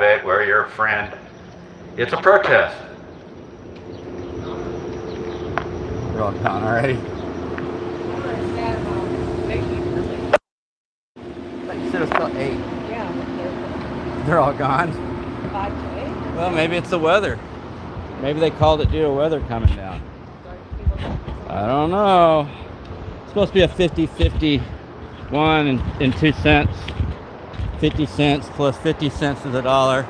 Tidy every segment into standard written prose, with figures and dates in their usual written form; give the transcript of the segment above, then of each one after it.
it. We're your friend. It's a protest. We're all gone already. You said it was till 8. Yeah. They're all gone. 5 to 8? Well, maybe it's the weather. Maybe they called it due to weather coming down. I don't know. It's supposed to be a 50-50 one and 2 cents. 50 cents plus 50 cents is $1.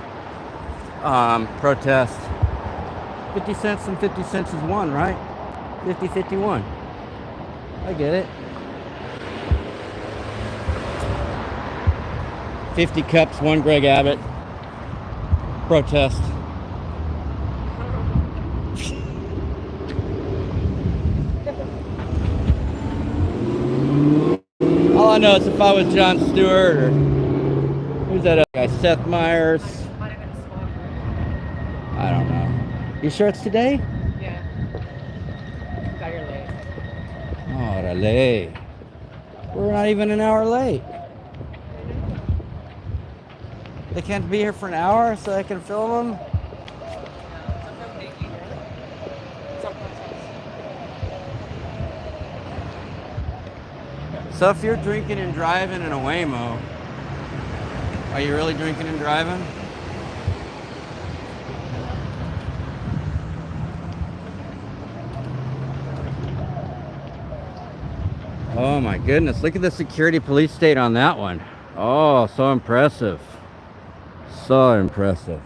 Protest. 50 cents and 50 cents is 1, right? 50-51. I get it. 50 cups, 1 Greg Abbott. Protest. All I know is if I was Jon Stewart or who's that other guy, Seth Meyers. I don't know. You sure it's today? Yeah. Got your late. Orale. We're not even an hour late. They can't be here for an hour so I can film them? So if you're drinking and driving in a Waymo, are you really drinking and driving? Oh my goodness, look at the security police state on that one. Oh, so impressive. So impressive.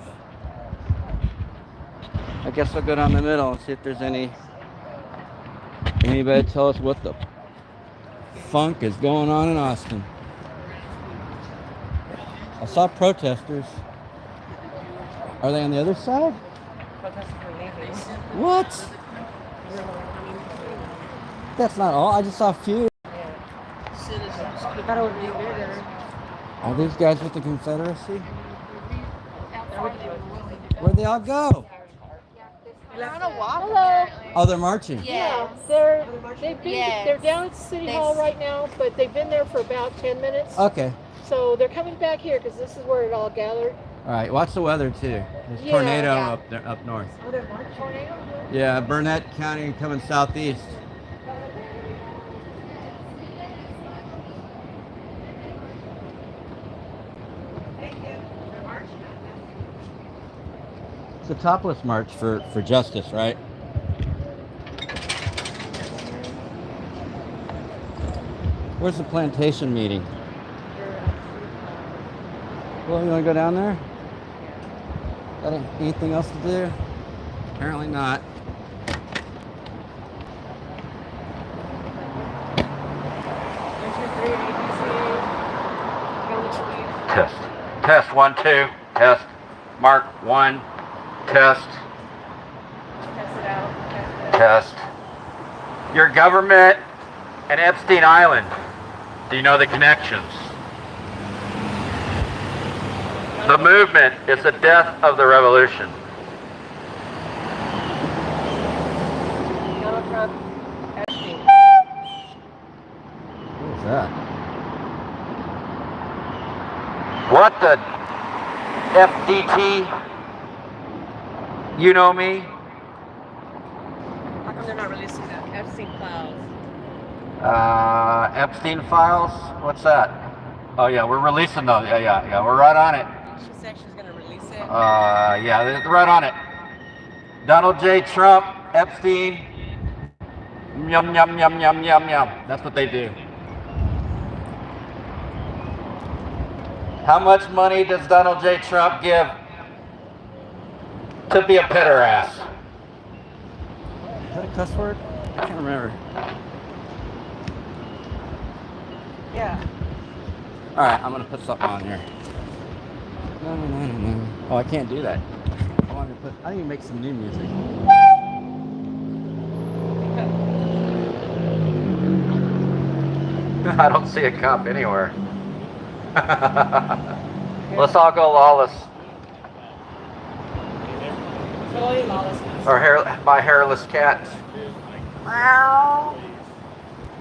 I guess we'll go down the middle and see if there's anybody tell us what the funk is going on in Austin. I saw protesters. Are they on the other side? What? That's not all. I just saw a few. Are these guys with the Confederacy? Where'd they all go? They're on a walk. Hello. Oh, they're marching. Yes. They're down at City Hall right now, but they've been there for about 10 minutes. Okay. So they're coming back here because this is where it all gathered. All right. Watch the weather too. There's a tornado up there, up north. Oh, they're marching. Tornado? Yeah, Burnett County coming southeast. It's a topless march for justice, right? Where's the plantation meeting? Well, you want to go down there? Got anything else to do? Apparently not. Test. Test 1, 2. Test. Mark 1. Test. Test it out. Test. Your government and Epstein Island. Do you know the connections? The movement is the death of the revolution. Donald Trump, Epstein. What was that? What the FDT? You know me? How come they're not releasing that? Epstein files. Epstein files? What's that? Oh yeah, we're releasing those. Yeah. We're right on it. She said she's going to release it. Yeah, they're right on it. Donald J. Trump, Epstein. Yum, yum, yum, yum, yum, yum. That's what they do. How much money does Donald J. Trump give to be a pederast? Is that a cuss word? I can't remember. Yeah. All right, I'm gonna put something on here. No. Oh, I can't do that. I wanted to put. I need to make some new music. I don't see a cop anywhere. Let's all go lawless. Totally lawlessness. Or my hairless cat.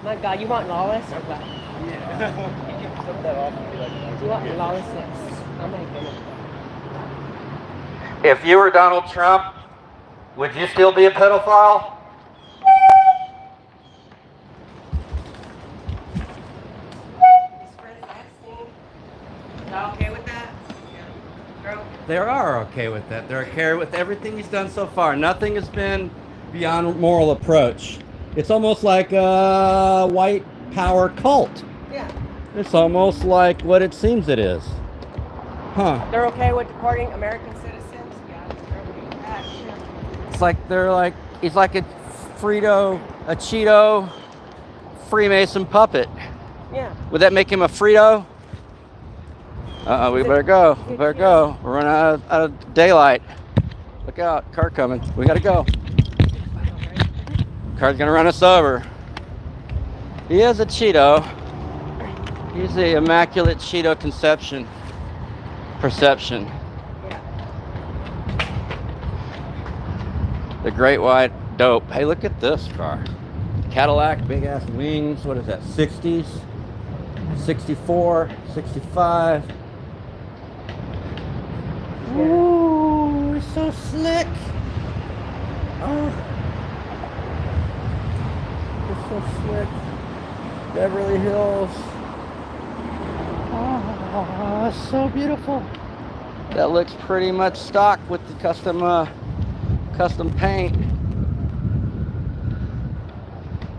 My God, you want lawless or what? Yeah. You can flip that off and be like. You want lawlessness? Oh my goodness. If you were Donald Trump, would you still be a pedophile? Y'all okay with that? They are okay with that. They're okay with everything he's done so far. Nothing has been beyond moral approach. It's almost like a white power cult. Yeah. It's almost like what it seems it is. Huh. They're okay with deporting American citizens? Yeah, they're okay with that. It's like he's like a Cheeto Freemason puppet. Yeah. Would that make him a Frito? We better go. We better go. We're running out of daylight. Look out, car coming. We gotta go. Car's gonna run us over. He is a Cheeto. He's the immaculate Cheeto perception. Yeah. The great white dope. Hey, look at this car. Cadillac, big ass wings. What is that? 60s, 64, 65. Ooh, it's so slick. Oh, it's so slick. Beverly Hills. Oh, it's so beautiful. That looks pretty much stock with the custom paint.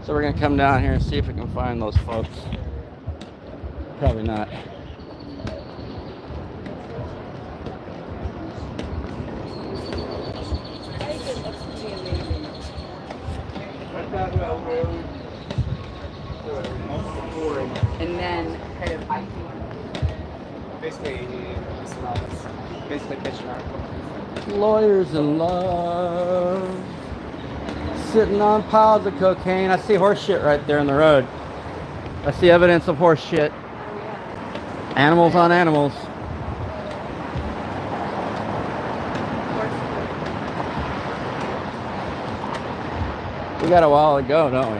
So we're gonna come down here and see if we can find those folks. Probably not. And then kind of Basically pitching article. Lawyers in love. Sitting on piles of cocaine. I see horse shit right there in the road. I see evidence of horse shit. Animals on animals. We got a while to go, don't we?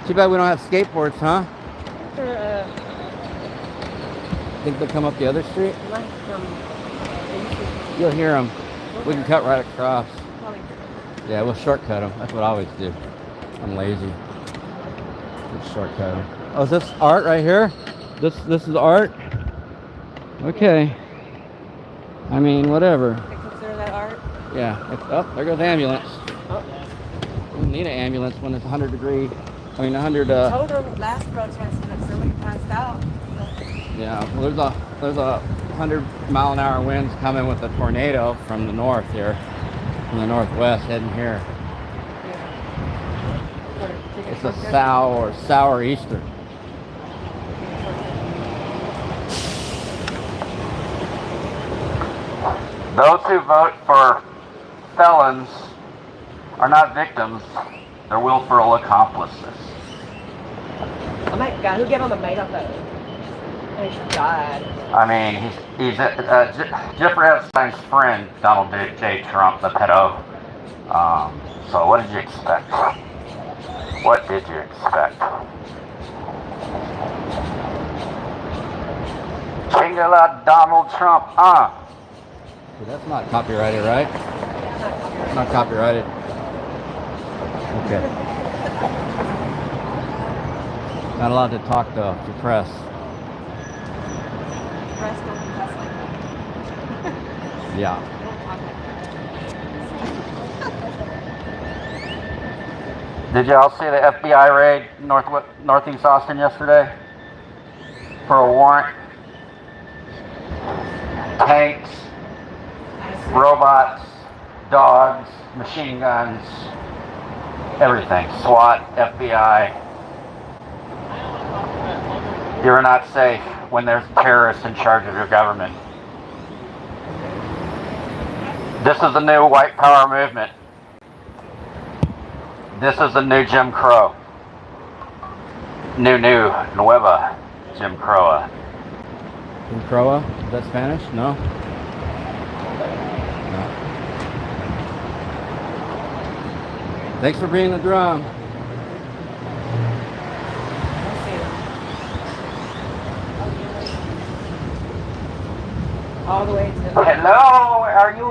Too bad we don't have skateboards, huh? Think they'll come up the other street? You'll hear them. We can cut right across. Yeah, we'll shortcut them. That's what I always do. I'm lazy. Just shortcut them. Oh, is this art right here? This is art? Okay. I mean, whatever. I consider that art. Yeah. Oh, there goes the ambulance. Oh. We don't need an ambulance when it's 100 degree. I mean, 100. Told them last protest that somebody passed out. Yeah. Well, there's a 100-mile-an-hour winds coming with a tornado from the north here, from the northwest, heading here. It's a sour Easter. Those who vote for felons are not victims, they're willful accomplices. Oh my God, who gave him a made up of? Oh, God. I mean, he's Jeffrey Epstein's friend, Donald J. Trump, the pedo. So what did you expect? What did you expect? Chingala Donald Trump, That's not copyrighted, right? It's not copyrighted. Okay. Not allowed to talk though to press. Press don't press like that. Yeah. Don't talk like Did y'all see the FBI raid northeast Austin yesterday? For a warrant? Tanks, robots, dogs, machine guns, everything. SWAT, FBI. You're not safe when there's terrorists in charge of your government. This is the new white power movement. This is the new Jim Crow. Nueva Jim Crow. Jim Crow? Is that Spanish? No? No. Thanks for being the drum. All the way to Hello, where are you?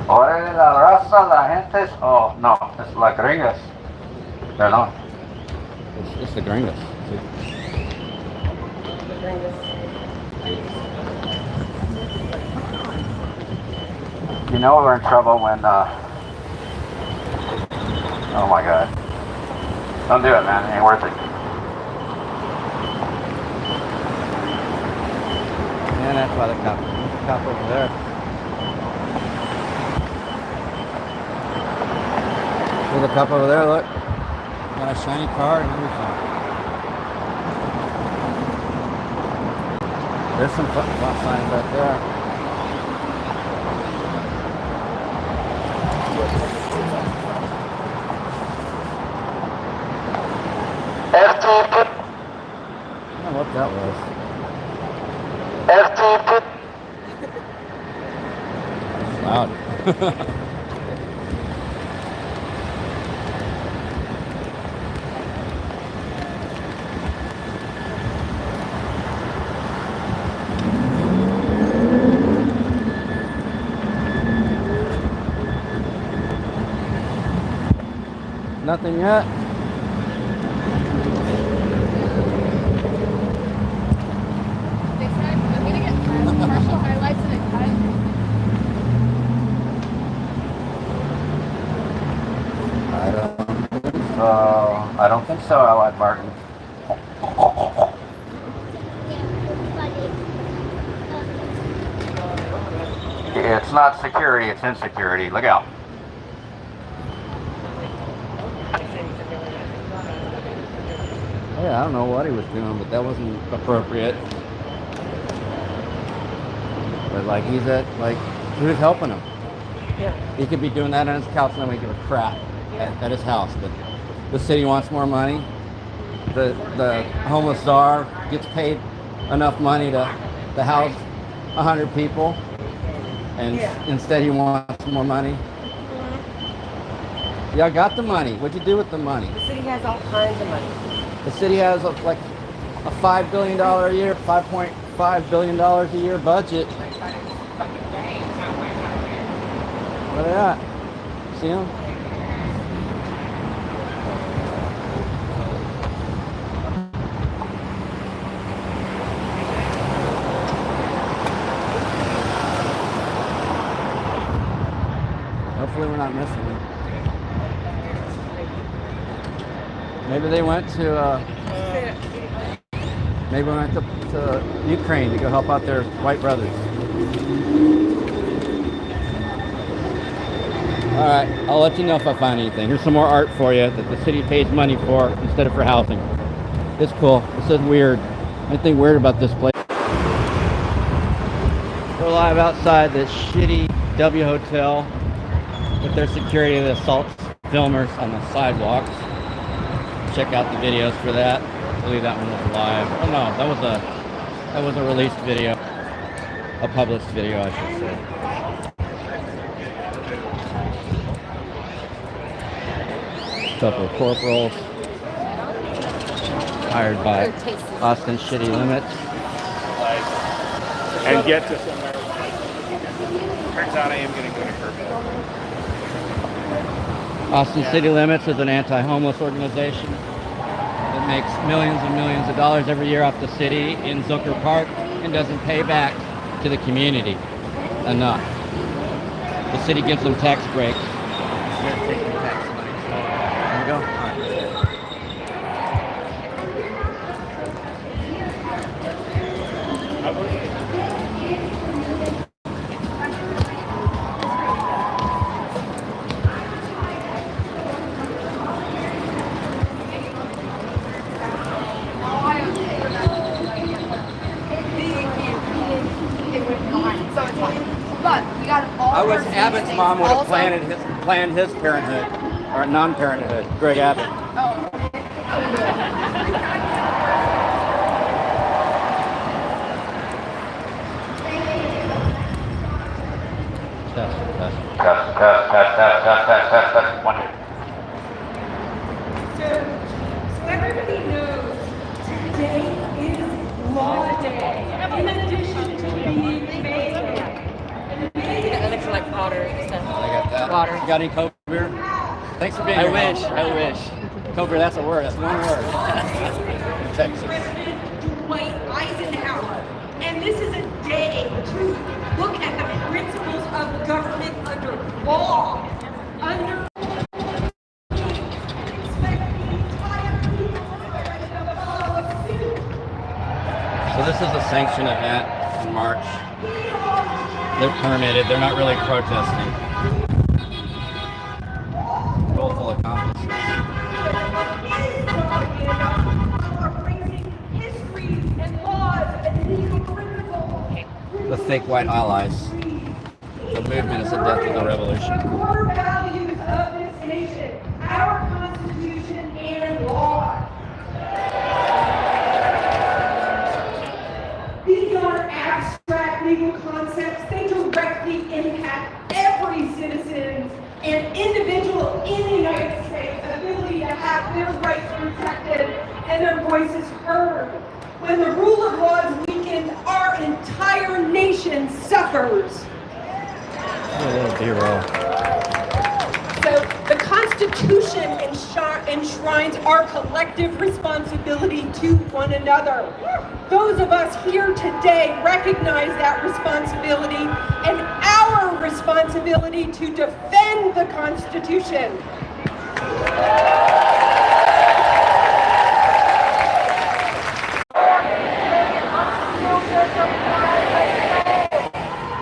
Órale, la raza, la gente. Oh, no, it's la gringas. Perdón. It's the gringos. You know we're in trouble when, oh my god. Don't do it, man. It ain't worth it. And that's why the cop over there. See the cop over there, look. Got a shiny car and everything. There's some stop signs right there. FTP. I don't know what that was. FTP. It's loud. Nothing yet. They said I'm gonna get partial highlights and a cut. I don't think so, Allied Martin. It's not security, it's insecurity. Look out. Yeah, I don't know what he was doing, but that wasn't appropriate. But like he was helping him. Yeah. He could be doing that on his couch and nobody give a crap at his house. But the city wants more money. The homeless czar gets paid enough money to house 100 people, and instead he wants more money. Y'all got the money. What'd you do with the money? The city has all kinds of money. The city has like a $5 billion a year, $5.5 billion a year budget. Where they at? See them? Hopefully we're not missing them. Maybe they went to Ukraine to go help out their white brothers. All right, I'll let you know if I find anything. Here's some more art for you that the city pays money for instead of for housing. It's cool. This is weird. Anything weird about this place? We're live outside this shitty W Hotel with their security that assaults filmers on the sidewalks. Check out the videos for that. I believe that one was live. Oh no, that was a released video. A published video, I should say. A couple of corporals hired by Austin Shitty Limits. And get to somewhere. Turns out I am going to go to Kirby. Austin City Limits is an anti-homeless organization that makes millions and millions of dollars every year off the city in Zucker Park and doesn't pay back to the community enough. The city gives them tax breaks. They're taking tax money. There we go. All right. I wish Abbott's mom would have planned his parenthood, or non-parenthood. Greg Abbott. Test. One, two. So everybody knows today is Law in addition to being made. That looks like powder and stuff. I got that. Water. You got any Coke beer? Thanks for being here. I wish. Coke beer, that's a word. That's one word. Texas. President Dwight Eisenhower. And this is a day to look at the principles of government under law. Under So this is a sanctioned event in March. They're permitted. They're not really protesting. Willful accomplices. The fake white allies. The movement is the death of the revolution. Core values of this nation, our Constitution and law. These aren't abstract legal concepts. They directly impact every citizen and individual in the United States' ability to have their rights protected and their voices heard. When the rule of law is weakened, our entire nation suffers. So the Constitution enshrines our collective responsibility to one another. Those of us here today recognize that responsibility and our responsibility to defend the Constitution.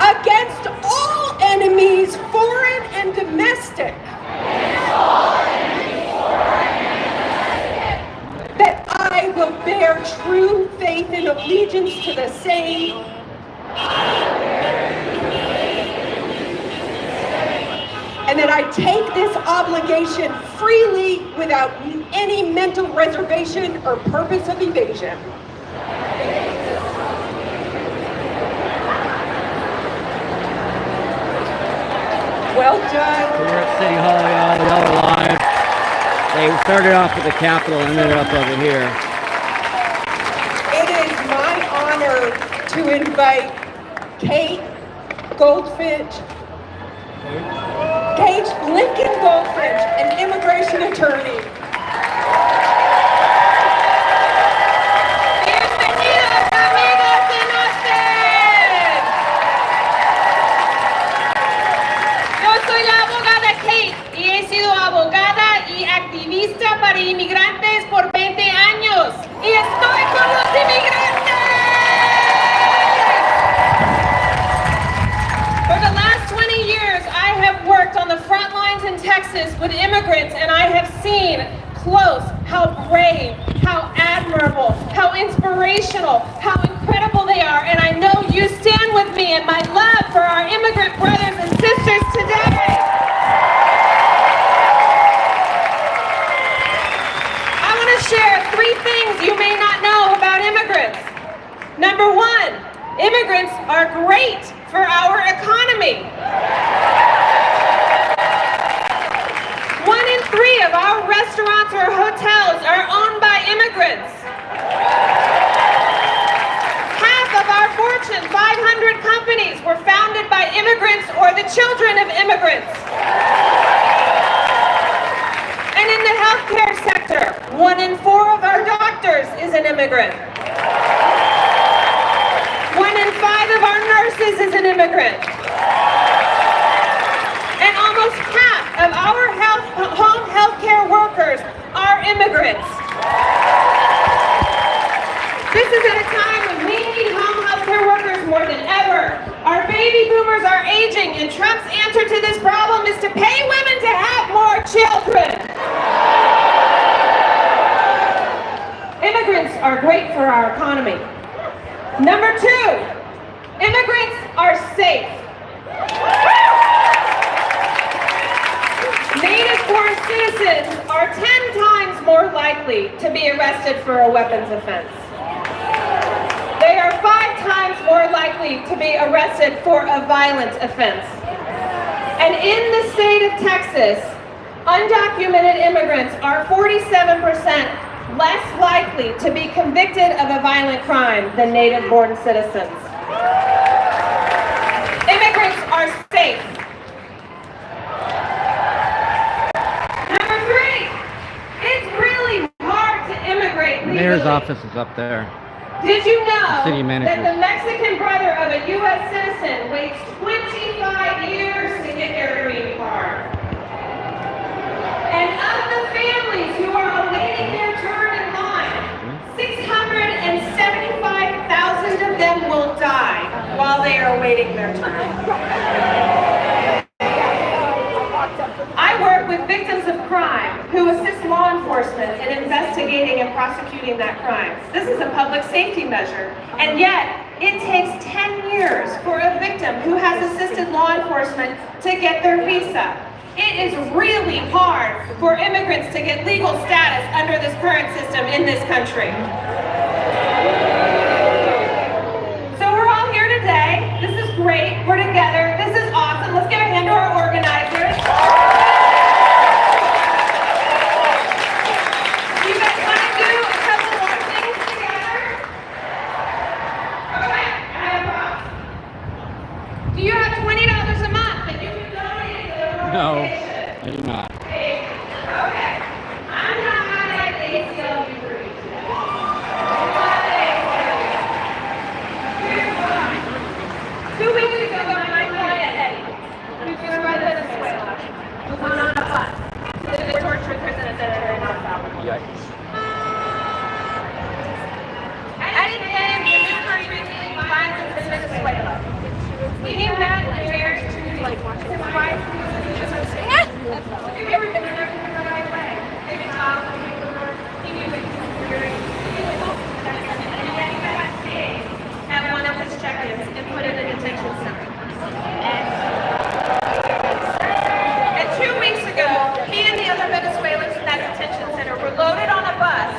Against all enemies, foreign and domestic. That I will bear true faith and allegiance to the same. And that I take this obligation freely without any mental reservation or purpose of evasion. Well done. So we're at City Hall, y'all are live. They started off at the Capitol and ended up over here. It is my honor to invite Kate Lincoln Goldfinch, an immigration attorney. Bienvenidos, amigos de Austin. Yo soy la abogada Kate y he sido abogada y activista para inmigrantes por 20 años y estoy con los inmigrantes. For the last 20 years, I have worked on the front lines in Texas with immigrants, and I have seen close how brave, how admirable, how inspirational, how incredible they are, and I know you stand with me in my love for our immigrant brothers and sisters today. I want to share 3 things you may not know about immigrants. Number 1, immigrants are great for our economy. 1 in 3 of our restaurants or hotels are owned by immigrants. Half of our Fortune 500 companies were founded by immigrants or the children of immigrants. And in the healthcare sector, 1 in 4 of our doctors is an immigrant. 1 in 5 of our nurses is an immigrant. And almost half of our home healthcare workers are immigrants. This is at a time when we need home healthcare workers more than ever. Our baby boomers are aging, and Trump's answer to this problem is to pay women to have more children. Immigrants are great for our economy. Number 2, immigrants are safe. Native-born citizens are 10 times more likely to be arrested for a weapons offense. They are 5 times more likely to be arrested for a violent offense. And in the state of Texas, undocumented immigrants are 47% less likely to be convicted of a violent crime than native-born citizens. Immigrants are safe. Number 3, it's really hard to immigrate legally. The mayor's office is up there. Did you know City manager. that the Mexican brother of a U.S. citizen waits 25 years to get their green card? And of the families who are awaiting their turn in line, 675,000 of them will die while they are awaiting their turn. I work with victims of crime who assist law enforcement in investigating and prosecuting that crime. This is a public safety measure, and yet it takes 10 years for a victim who has assisted law enforcement to get their visa. It is really hard for immigrants to get legal status under this current system in this country. So we're all here today. This is great. We're together. This is awesome. Let's give a hand to our organizers. You guys want to do a couple more things together? Okay, I have a problem. Do you have $20 a month that you can donate to the No, organization? I do not. Okay. I'm not at the ACLU for you today. Two weeks ago, my client Eddie, who's from Venezuela, was on a bus to the torture prison center in El Salvador. Yikes. Eddie came to this country fleeing violence in Venezuela. He met and married his wife. If everything was done the right way, he knew it was security. And then he got stayed at one of his check-ins and put in a detention center. And 2 weeks ago, he and the other Venezuelans in that detention center were loaded on a bus.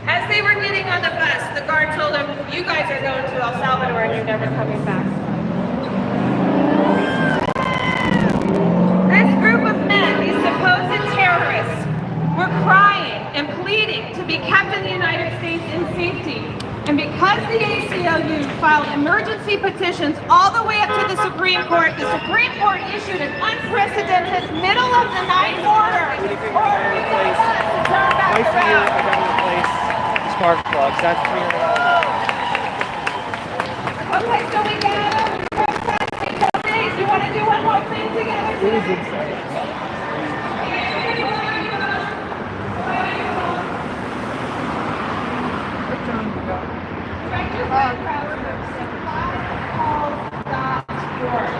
As they were getting on the bus, the guard told them, "You guys are going to El Salvador and you're never coming back." This group of men, these supposed terrorists, were crying and pleading to be kept in the United States in safety. And because the ACLU filed emergency petitions all the way up to the Supreme Court issued an unprecedented middle-of-the-night order. Twice a year, I gotta replace spark plugs. That's $300. Okay, so we gather, we protest, we donate. You want to do one more thing together?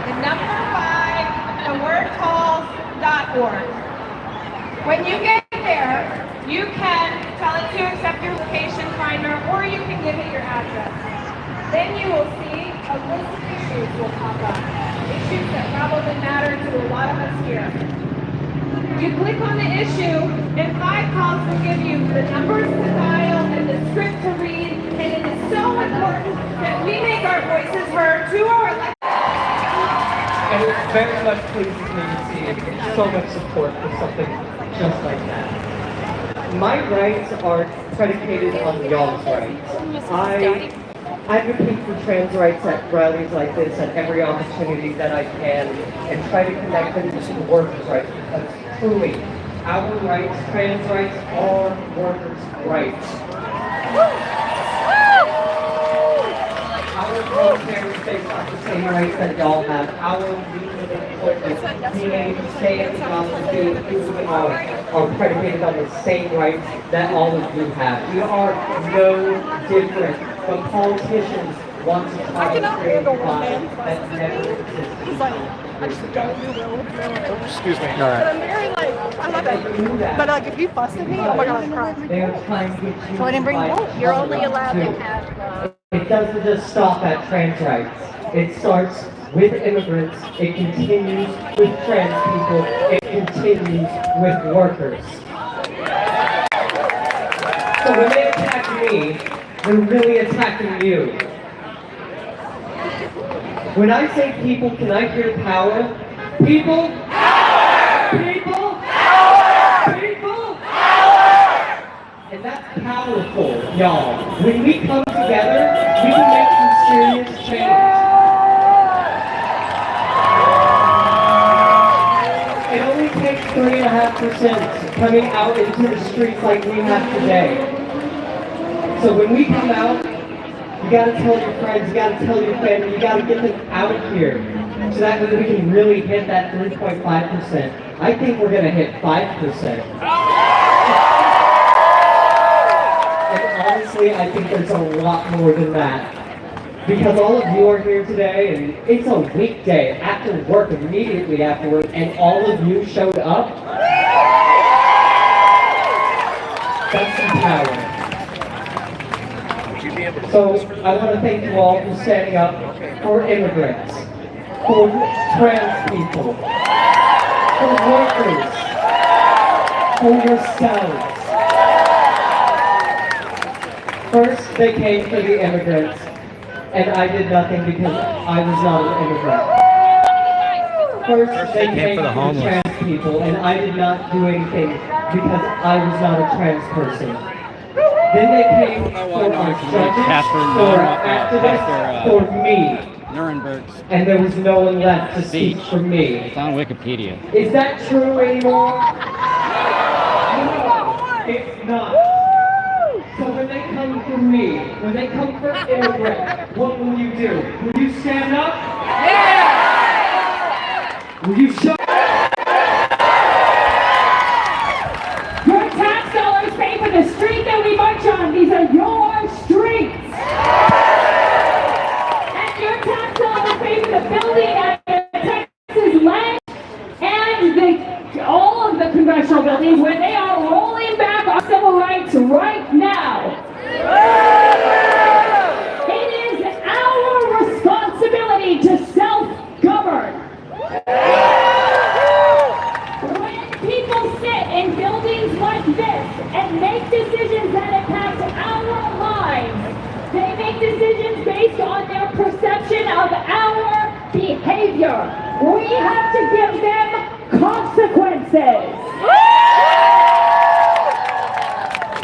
The number 5, the word calls.org. When you get there, you can tell it to accept your location finder, or you can give it your address. Then you will see a list of issues will pop up. Issues that probably matter to a lot of us here. You click on the issue, and 5 calls will give you the numbers to dial and the script to read, and it is so important that we make our voices heard to our elected. And it very much pleases me to see so much support for something just like that. My rights are predicated on y'all's rights. I advocate for trans rights at rallies like this at every opportunity that I can and try to connect them to workers' rights because truly, our rights, trans rights, are workers' rights. Our military face off the same rights that y'all have. Our legal employment, being able to stay at the job and do who we are predicated on the same rights that all of you have. We are no different from politicians want to try to create a line that never existed. Excuse me. But like, if you fuss at me, oh my God, I'm crying. They are trying to get you. So I didn't bring you. You're only allowed to have. It doesn't just stop at trans rights. It starts with immigrants. It continues with trans people. It continues with workers. So when they attack me, they're really attacking you. When I say people, can I hear power? People? Power! People? Power! People? Power! And that's powerful, y'all. When we come together, we can make some serious change. It only takes 3.5% coming out into the streets like we have today. So when we come out, you gotta tell your friends, you gotta tell your family, you gotta get them out here. So that way we can really hit that 3.5%. I think we're gonna hit 5%. And honestly, I think there's a lot more than that. Because all of you are here today, and it's a weekday after work, immediately after work, and all of you showed up. That's some power. So I want to thank you all for standing up for immigrants, for trans people, for workers, for yourselves. First, they came for the immigrants, and I did nothing because I was not an immigrant. First, they came for the trans people, and I did not do anything because I was not a trans person. Then they came for our judges, for our activists, for me. Nuremberg's. And there was no one left to speak for me. It's on Wikipedia. Is that true anymore? No, it's not. So when they come for me, when they come for immigrants, what will you do? Will you stand up? Yeah! Will you show? Your tax dollars pay for the street that we march on. These are your streets. And your tax dollars pay for the building at the Texas land and all of the congressional buildings where they are rolling back our civil rights right now. It is our responsibility to self-govern. When people sit in buildings like this and make decisions that impact our lives, they make decisions based on their perception of our behavior. We have to give them consequences.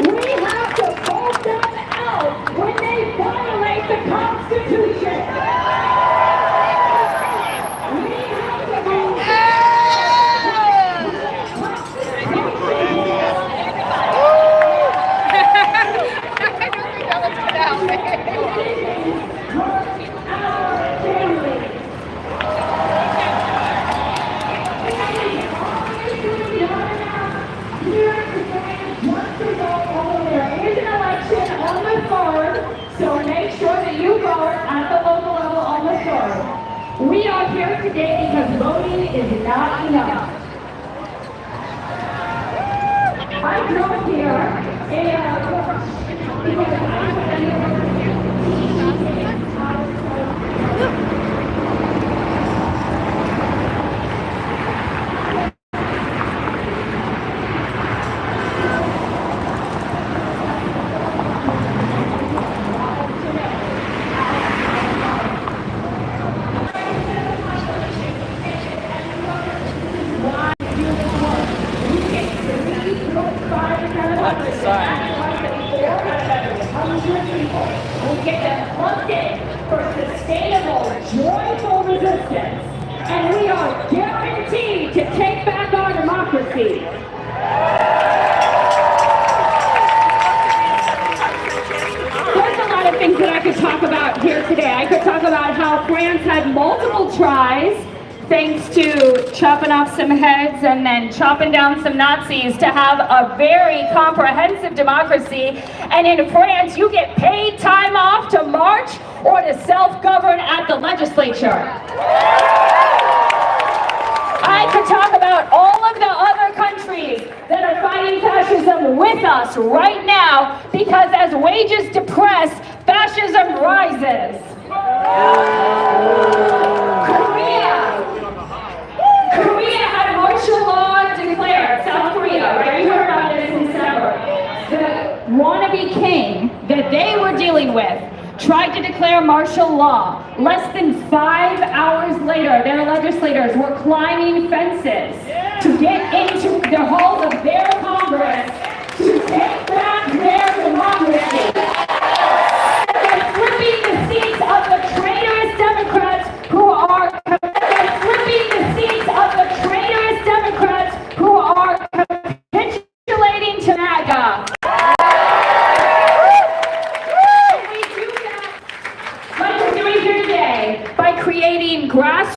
We have to vote them out when they violate the Constitution. We have to vote them So make sure that you vote at the local level on the 3rd. We are here today because voting is not enough. I drove here we get them plugged in for sustainable, joyful resistance, and we are guaranteed to take back our democracy. There's a lot of things that I could talk about here today. I could talk about how France had multiple tries, thanks to chopping off some heads and then chopping down some Nazis, to have a very comprehensive democracy. And in France, you get paid time off to march or to self-govern at the legislature. I could talk about all of the other countries that are fighting fascism with us right now, because as wages depress, fascism rises. Korea had martial law declared. South Korea, right? We heard about this in December. The wannabe king that they were dealing with tried to declare martial law. Less than 5 hours later, their legislators were climbing fences to get into the halls of their Congress to take back their democracy. They're flipping the seats of the traitorous Democrats who are flipping the seats of the traitorous Democrats who are capitulating to MAGA. And we do that like we're doing here today by creating grass.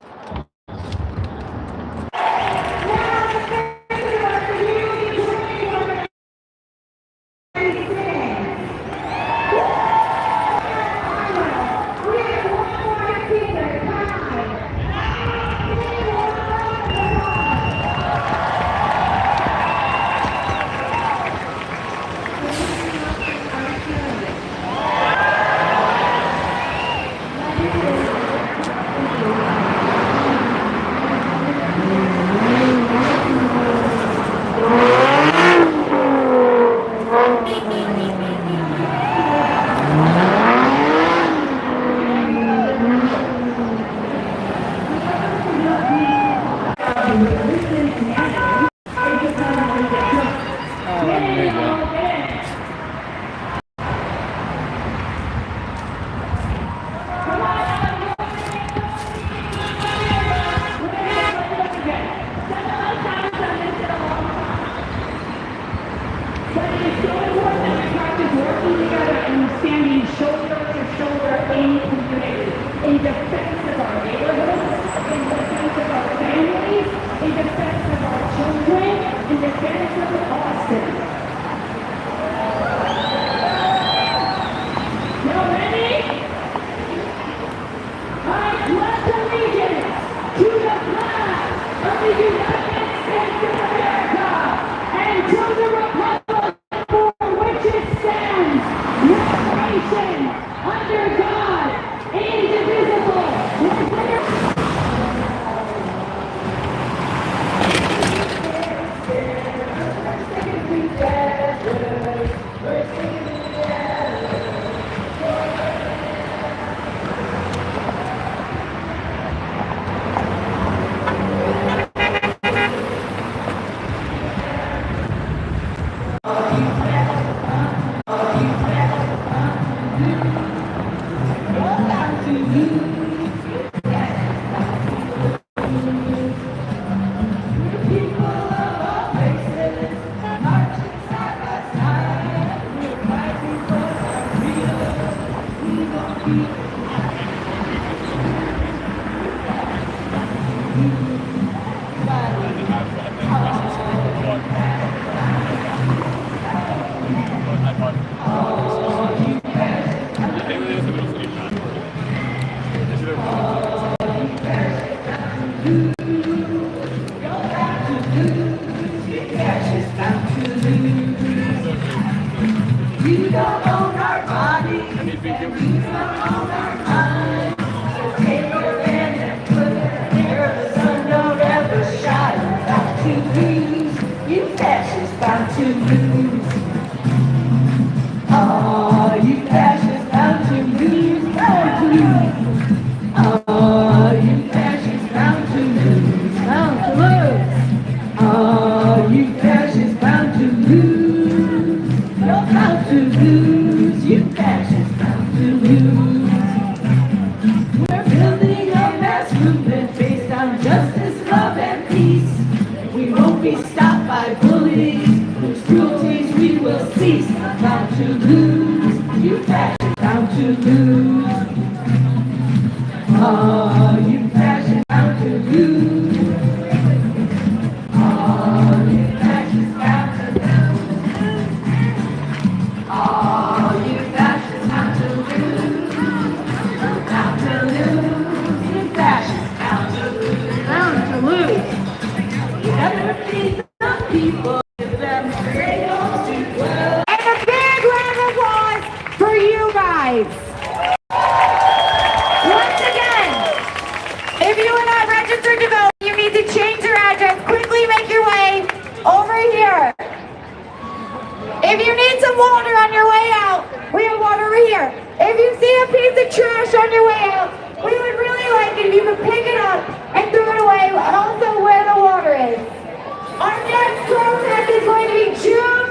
Our next protest is going to be June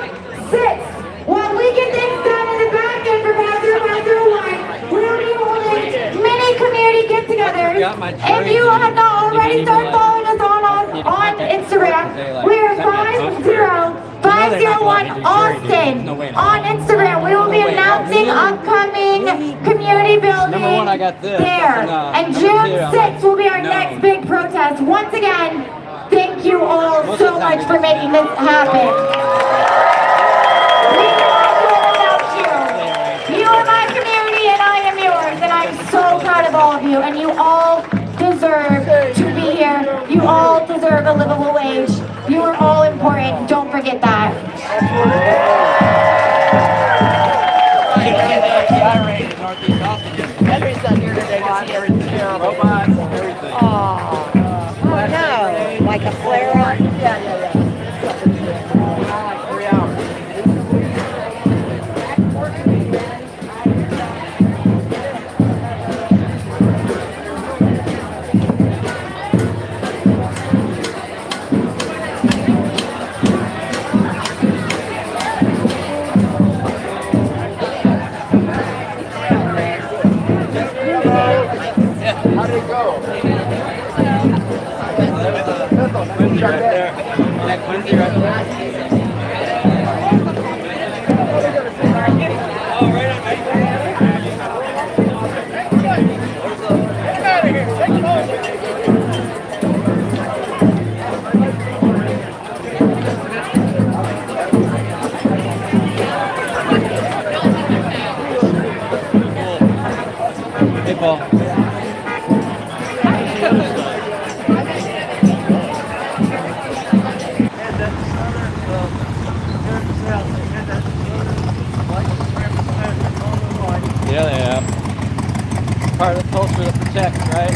6th. While we get things done in get-togethers. forgot my If you have not already started following us on Instagram, we are 501 Austin on Instagram. We will be announcing upcoming community building there. And June 6th will be our next big protest. Once again, thank you all so much for making this happen. We cannot do it without you. You are my community and I am yours, and I'm so proud of all of you, and you all deserve to be here. You all deserve a livable wage. You are all important. Don't forget that. Henry's not here today because he has terrible. Oh, no. Like a flare up? Yeah. 3 hours. How did it go? Quincy right there. That Quincy right there. Oh, right on, right there. Get out of here. Take it over. Hey, Paul. Yeah, they have. Part of the culture that protects, right?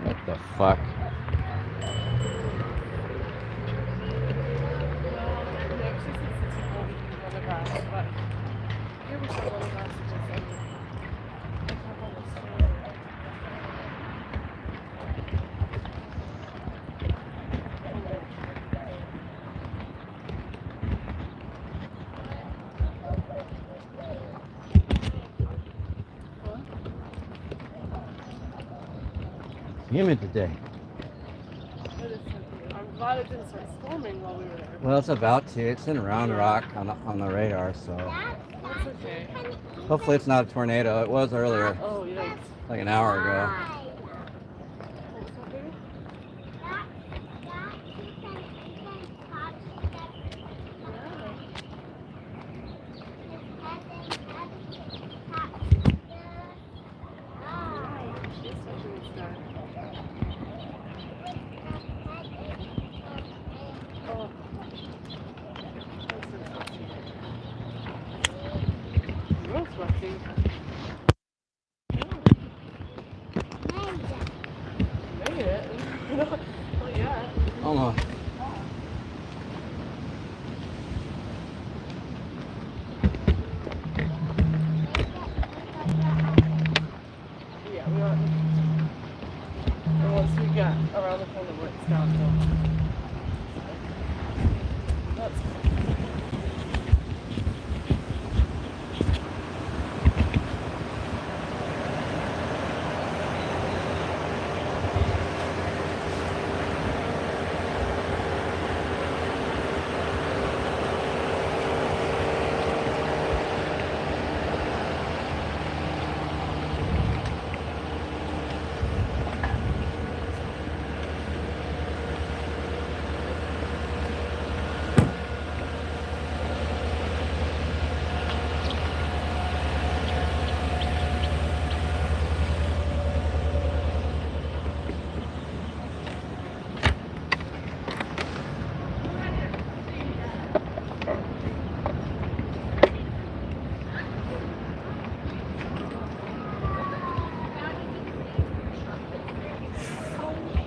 What the fuck? Humid today. I'm glad it didn't start storming while we were there. Well, it's about to. It's in Round Rock on the radar, so That's okay. hopefully it's not a tornado. It was earlier, Oh, yikes. like an hour ago. Almost. Yeah, we are. And once we got around the corner where it's downhill. That's cool.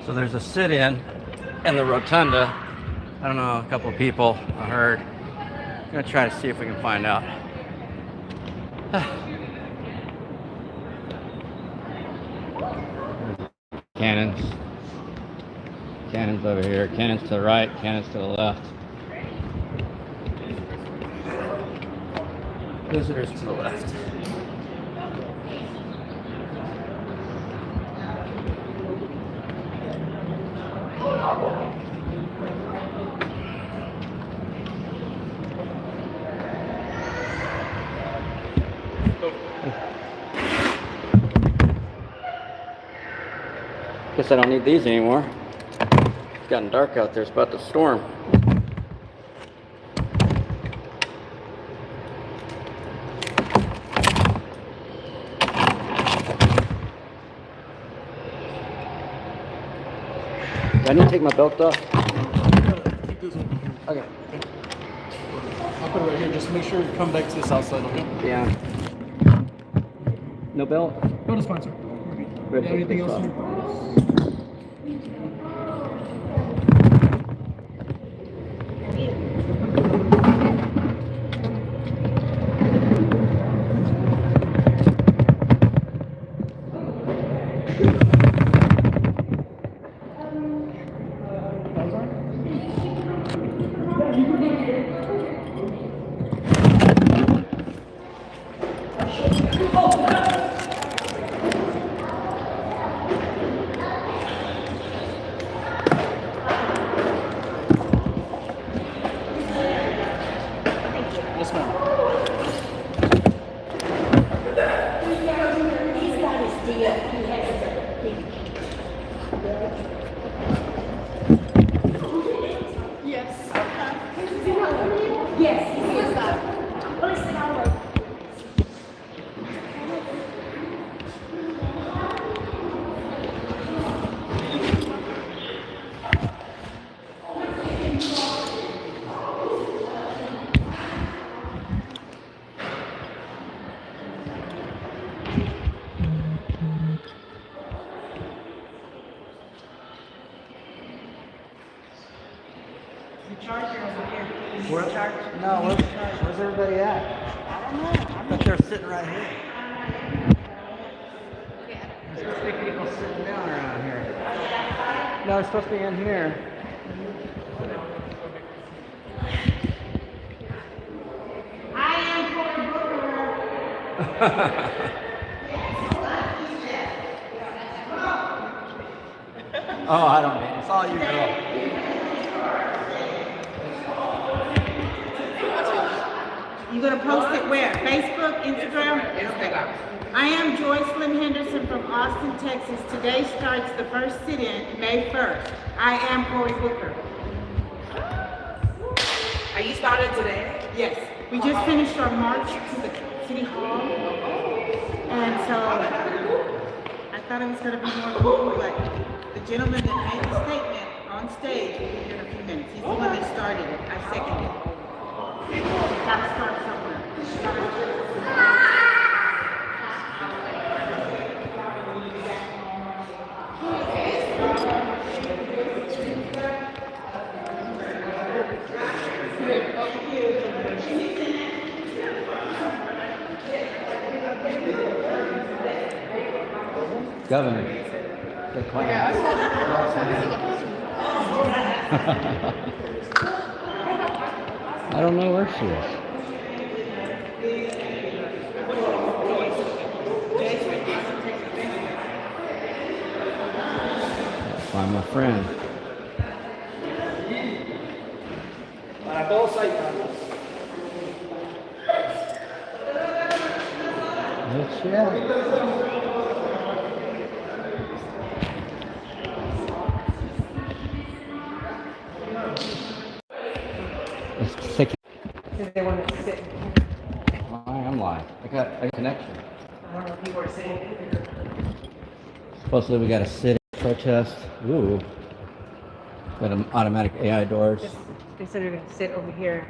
So there's a sit-in in the rotunda. I don't know, a couple of people I heard. I'm gonna try to see if we can find out. Cannons. Cannons over here. Cannons to the right, cannons to the left. Visitors to the left. Guess I don't need these anymore. It's gotten dark out there. It's about to storm. I need to take my belt off. Keep this one. Okay. I'll put it right here. Just make sure you come back to the south side, okay? Yeah. No belt? No, that's fine, sir. Good. Yeah, anything else? Yes, ma'am. Where's everybody at? I don't know. I thought they were sitting right here. There's supposed to be people sitting down around here. No, it's supposed to be in here. I am Cory Booker. Oh, I don't mean. It's all you, girl. You gonna post it where? Facebook, Instagram? I am Joycelyn Henderson from Austin, Texas. Today starts the first sit-in, May 1st. I am Cory Booker. Are you starting today? Yes, we just finished our march to the city hall. And so I thought it was gonna be more cool, but the gentleman that made the statement on stage will be here in a few minutes. He's the one that started it. I seconded it. Gotta start somewhere. Governor. Good plan. I don't know where she is. Find my friend. Para todos ahí. Where's she at? Let's take it. They want to sit. I'm live. I got a connection. I don't know if you were sitting. Supposedly we got a sit protest. Ooh. Got an automatic AI doors. They said they're going to sit over here.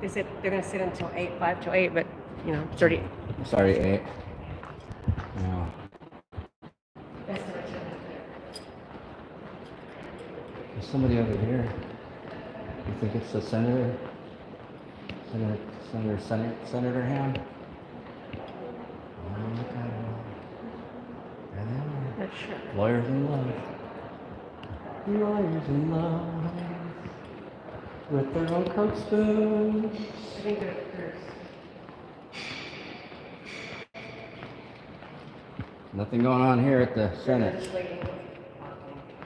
They said they're going to sit until 5 till 8, but, you know, it's already. Sorry, 8. Yeah. There's somebody over here. You think it's the senator? Senator Ham? Oh, look at him. There they are. That's sure. Lawyers in love. Lawyers in love. With their own Coke spoons. I think there's Nothing going on here at the Senate.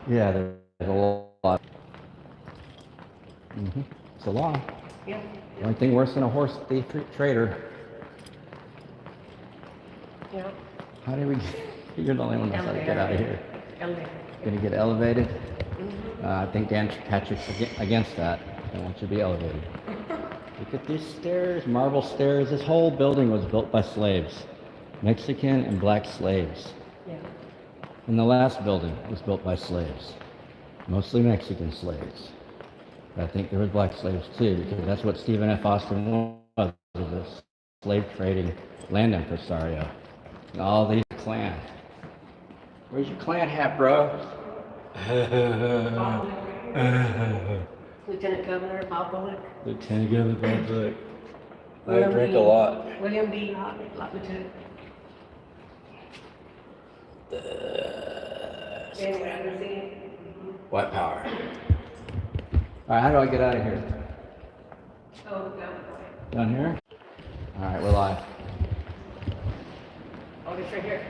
Yeah, there's a lot. It's a law. Yeah. The only thing worse than a horse thief trader. Yeah. How do we you're the only one that's how to get out of here. Elevator. Gonna get elevated? I think Dan Patrick's against that. I want you to be elevated. Look at these stairs, marble stairs. This whole building was built by slaves. Mexican and black slaves. Yeah. And the last building was built by slaves. Mostly Mexican slaves. But I think there were black slaves too, because that's what Stephen F. Austin was a slave trading land impresario. And all these Klan. Where's your Klan hat, bro? Lieutenant Governor Bob Bullock. Lieutenant Governor Bob Bullock. I drink a lot. William B. Lieutenant. White power. Alright, how do I get out of here? Oh, no. Down here? Alright, we're live. Oh, it's right here.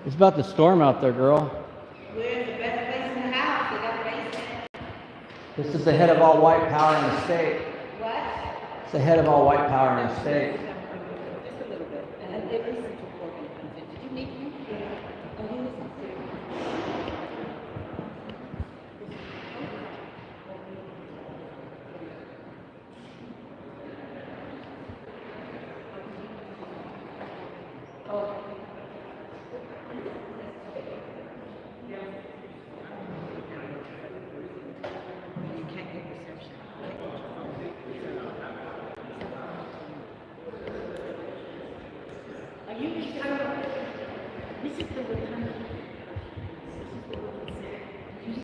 It's about to storm out there, girl. Where's the best place in the house? They got a basement. This is the head of all white power in the state. What? It's the head of all white power in the state. Just a little bit. And it is important. Did you meet him? Yeah. Oh, he was This is the return.